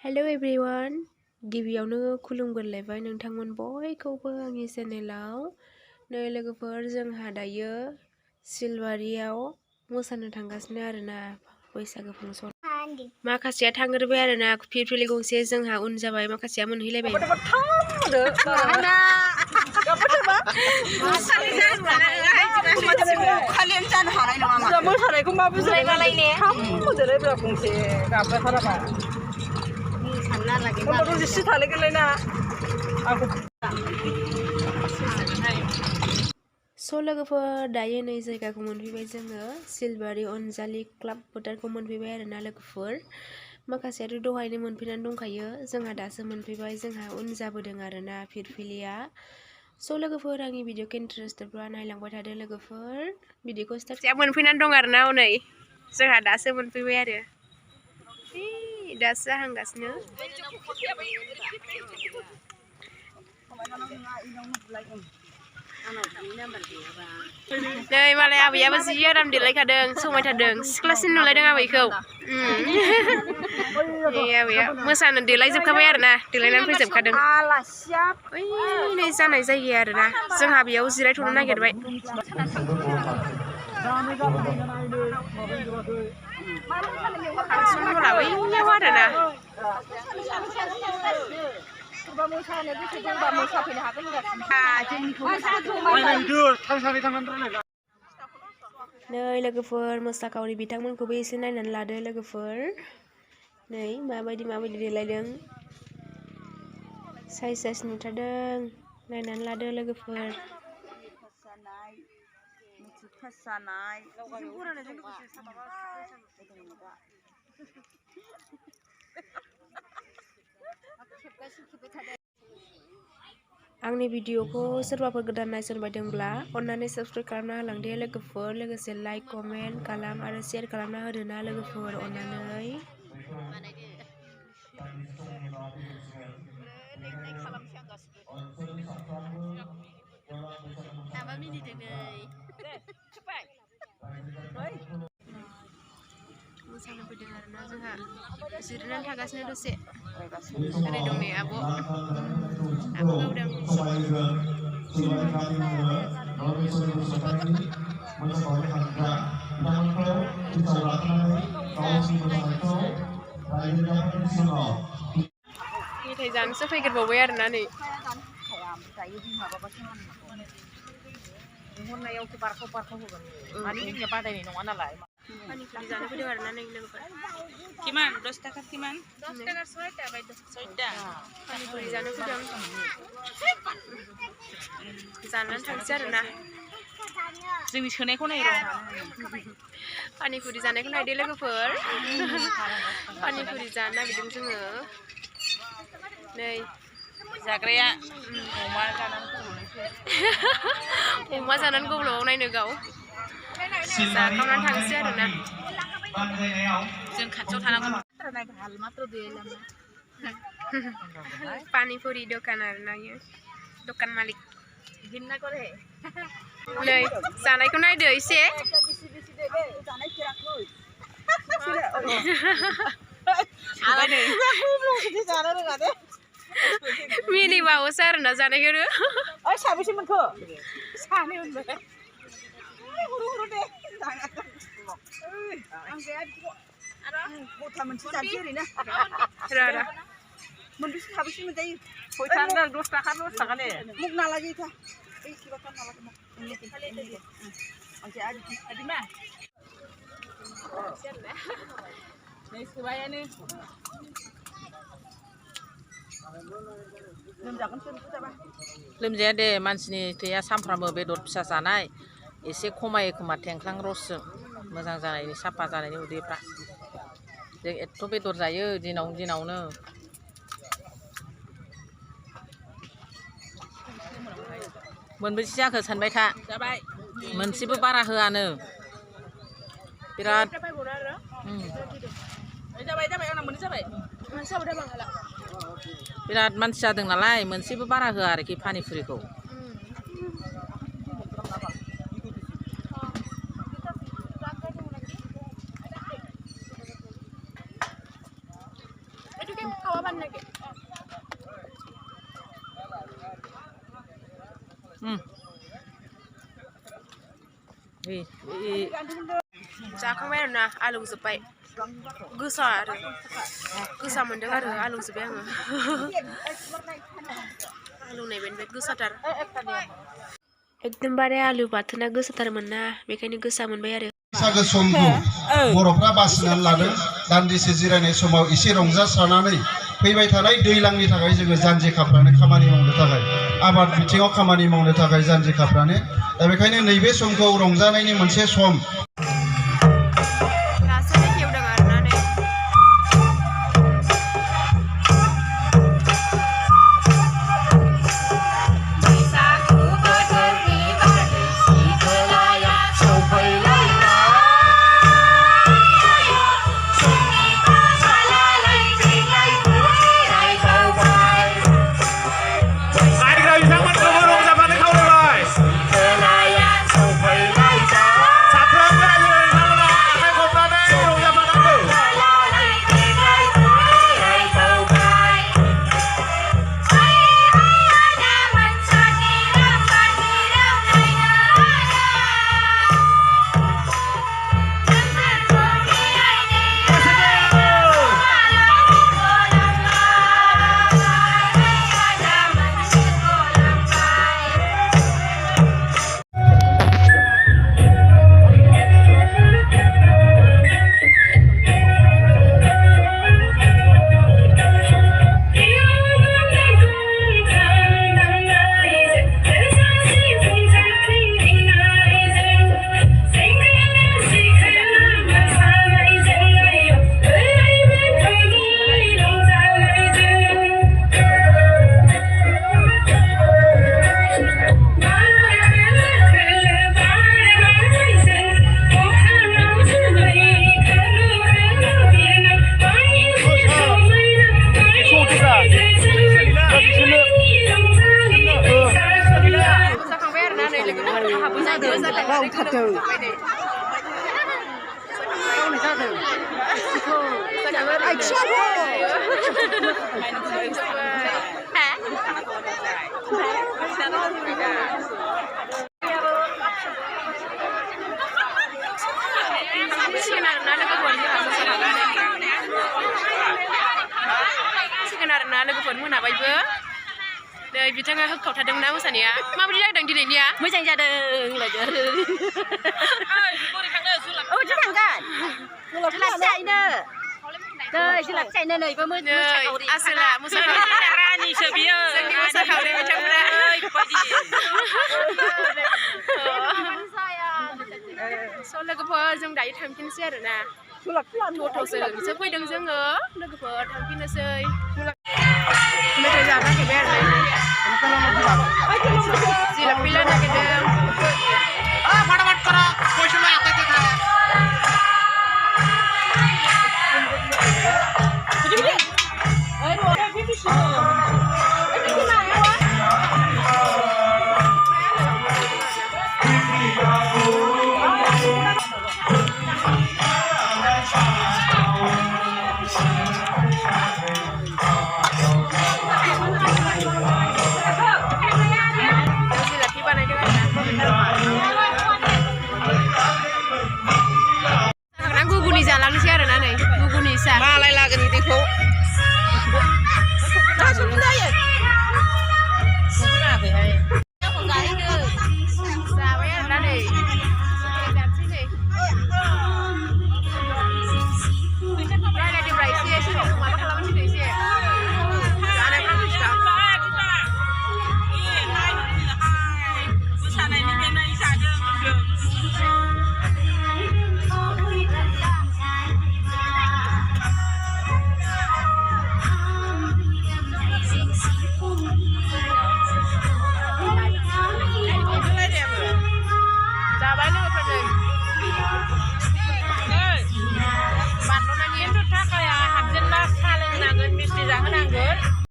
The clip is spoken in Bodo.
हेलो एवरीवन गिबियावनो खुलुमग्रोलायबाय नोंथांमोन बयखौबो आंनि चेनेलाव नै लोगोफोर जोंहा दायो सिलबारियाव मोसानो थांगासिनो आरोना बैसागो फांसन माखासेया थांग्रोबाय आरोना फिरफिलि गंसे जोंहा उन जाबाय माखासेया मोनहैलायबाय मोसानायखौ मा बुजिलायमालायने स' लोगोफोर दायो नै जायगाखौ मोनफैबाय जोङो सिलबारि अनजालि क्लाब फोथारखौ मोनफैबाय आरोना लोगोफोर माखासेयाथ' दहायनो मोनफैनानै दंखायो जोंहा दासो मोनफैबाय जोंहा उन जाबोदों आरोना फिरफिलिया स' लोगोफोर आंनि भिडिअखौ इन्टारेस्टेडब्ला नायलांबाय थादो लोगोफोर भिडिअखौ स्टार्ट मोनफैनानै दं आरोना हनै जोंहा दासो मोनफैबाय आरो दासो जाहांगासिनो नै मालाय आबैयाबो जि आराम देलायखादों समायथारदों सिख्लासिन नुलायदों आबैखौ आबैया मोसानो देलायजोबखाबाय आरोना देलायनानै फैजोबखादों नै जानाय जायगाया आरोना जोंहा बेयाव जिरायथ'नो नागिरबाय फांसन हला बैयाव आरोना नै लोगोफोर मोसाखावरि बिथांमोनखौबो एसे नायनानै लादो लोगोफोर नै माबायदि देलायदों साइस नुथारदों नायनानै लादो लोगोफोर आंनि भिडिअखौ सोरबाफोर गोदान नायसनबायदोंब्ला अन्नानै साबस्क्राइब खालामना होलांदे लोगोफोर लोगोसे लाइक कमेन्ट खालाम आरो शेयार खालामना होदोना लोगोफोर अन्नानै मोसानो फैदों आरोना जोंहा जिरायनानै थागासिनो दसे ओरै दं नै आब' गावदां मेथाइ जानोसो फैग्रोबावबाय आरोना नै लिंहरनायावसो बारखाव होगोन माने जोंनिया बादायनाय नङा नालाय पानिपुरि जानो फैदों आरोना नै लोगोफोर किमान 10 टाका किमान 10 टाका 6टा पानिपुरि जानो फैदों जानानै थांसै आरोना जोंनि सोनायखौ नाय र' पानिपुरि जानायखौ नायदो लोगोफोर पानिपुरि जानो नागिरदों जोङो नै जाग्राया अमा जानानै गब्ल'आव नायनो गाव जाखांनानै थांसै आरोना जों खाथियाव थानांगौ पानिपुरि दखान आरोना इयो दखान मालिक नै जानायखौ नायदो एसे मिनिबावोसो आरोना जानायखौनो साबेसे मोनखो सानै मोनबाय गथा मोनसे जानोसै ओरैनो मोनबेसे साबेसे मोनजायो 10 टाका ने मुग नाला गैथा लोमजाया दे मानसिनि थैया सानफ्रामबो बेदर फिसा जानाय एसे खमायो खोमा थेंख्लां रसजों मोजां जानायनि साफा जानायनि उदैफ्रा जों एथ' बेदर जायो दिनावनो मोनबेसे जाखो सानबाय था मोनसेबो बारा होआनो बिराद बिराद मानसि जादों नालाय मोनसेबो बारा होआ आरोखि पानिपुरिखौ जाखांबाय आरो ना आलु जोब्बाय गोसा आरो गोसा मोनदों आरो आलु जोब्बाय आङो आलु नायबाय गोसाथार एकदमबारे आलु बाथोना गोसाथारमोन ना बेखायनो गोसा मोनबाय आरो बैसागो समखौ बर'फ्रा बासिनानै लादों दान्दिसे जिरायनाय समाव एसे रंजासारनानै फैबाय थानाय दैज्लांनि थाखाय जोङो जानजि खाफ्रानो खामानि मावनो थाखाय आबाद बिथिङाव खामानि मावनो थाखाय जानजि खाफ्रानो दा बेखायनो नैबे समखौ रंजानायनि मोनसे सम लोगोफोर मोनाबायबो नै बिथाङा होखावथारदोंना मोसानाया माबायदि जादों दिनैनिया मोजां जादों लोगोफोर जों दायो थांफिनसै आरोना गथ'सो फैदों जोङो लोगोफोर थांफिननोसै